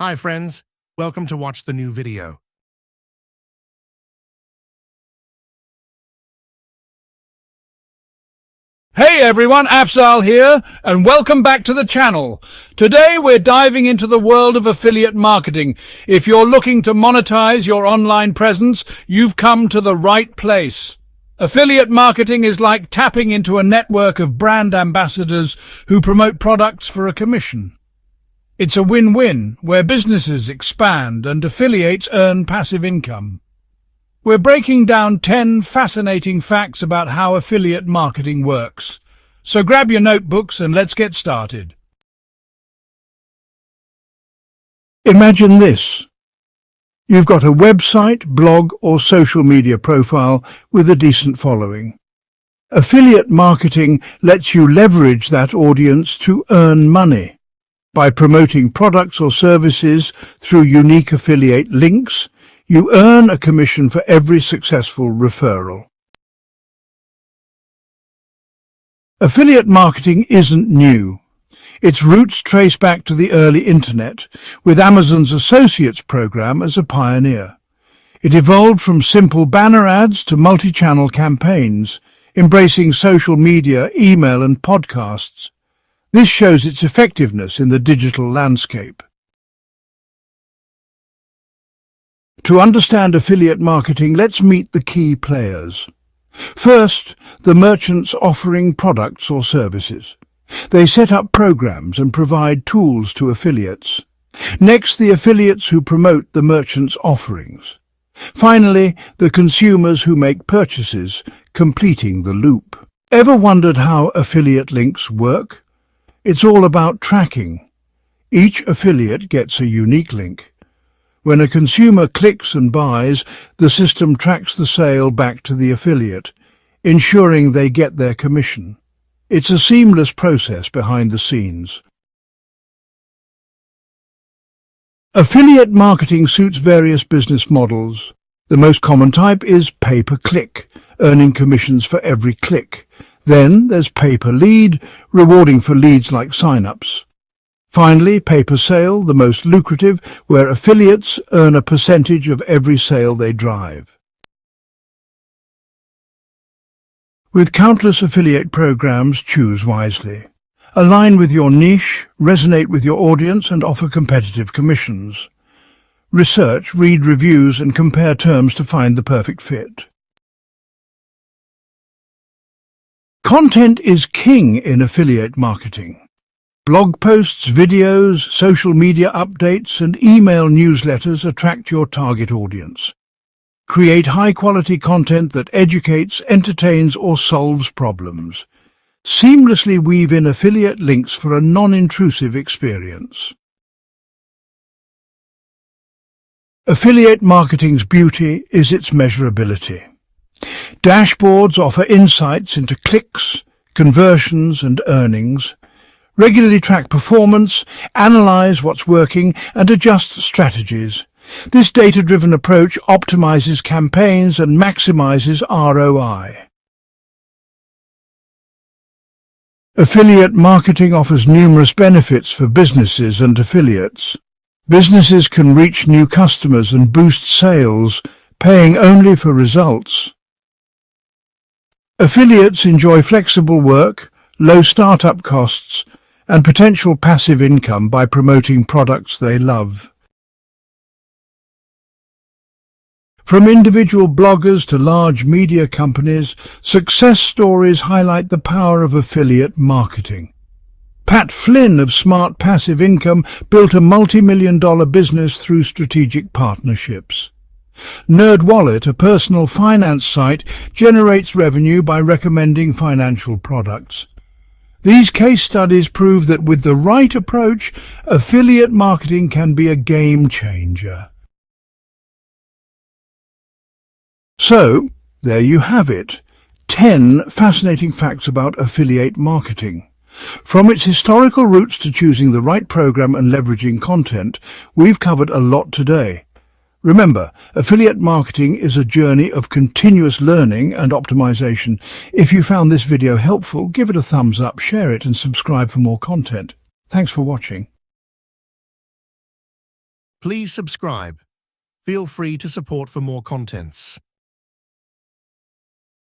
Hi friends, welcome to watch the new video. Hey everyone, Afzal here, and welcome back to the channel. Today we're diving into the world of affiliate marketing. If you're looking to monetize your online presence, you've come to the right place. Affiliate marketing is like tapping into a network of brand ambassadors who promote products for a commission. It's a win-win, where businesses expand and affiliates earn passive income. We're breaking down 10 fascinating facts about how affiliate marketing works. So grab your notebooks and let's get started. Imagine this. You've got a website, blog or social media profile with a decent following. Affiliate marketing lets you leverage that audience to earn money. By promoting products or services through unique affiliate links, you earn a commission for every successful referral. Affiliate marketing isn't new. Its roots trace back to the early internet, with Amazon's Associates program as a pioneer. It evolved from simple banner ads to multi-channel campaigns, embracing social media, email and podcasts. This shows its effectiveness in the digital landscape. To understand affiliate marketing, let's meet the key players. First, the merchants offering products or services. They set up programs and provide tools to affiliates. Next, the affiliates who promote the merchants' offerings. Finally, the consumers who make purchases, completing the loop. Ever wondered how affiliate links work? It's all about tracking. Each affiliate gets a unique link. When a consumer clicks and buys, the system tracks the sale back to the affiliate, ensuring they get their commission. It's a seamless process behind the scenes. Affiliate marketing suits various business models. The most common type is pay-per-click, earning commissions for every click. Then there's pay-per-lead, rewarding for leads like sign-ups. Finally, pay-per-sale, the most lucrative, where affiliates earn a percentage of every sale they drive. With countless affiliate programs, choose wisely. Align with your niche, resonate with your audience, and offer competitive commissions. Research, read reviews, and compare terms to find the perfect fit. Content is king in affiliate marketing. Blog posts, videos, social media updates, and email newsletters attract your target audience. Create high-quality content that educates, entertains, or solves problems. Seamlessly weave in affiliate links for a non-intrusive experience. Affiliate marketing's beauty is its measurability. Dashboards offer insights into clicks, conversions, and earnings. Regularly track performance, analyze what's working, and adjust strategies. This data-driven approach optimizes campaigns and maximizes ROI. Affiliate marketing offers numerous benefits for businesses and affiliates. Businesses can reach new customers and boost sales, paying only for results. Affiliates enjoy flexible work, low startup costs, and potential passive income by promoting products they love. From individual bloggers to large media companies, success stories highlight the power of affiliate marketing. Pat Flynn of Smart Passive Income built a multi-million-dollar business through strategic partnerships. NerdWallet, a personal finance site, generates revenue by recommending financial products. These case studies prove that with the right approach, affiliate marketing can be a game changer. So, there you have it. 10 fascinating facts about affiliate marketing. From its historical roots to choosing the right program and leveraging content, we've covered a lot today. Remember, affiliate marketing is a journey of continuous learning and optimization. If you found this video helpful, give it a thumbs up, share it, and subscribe for more content. Thanks for watching. Please subscribe. Feel free to support for more contents.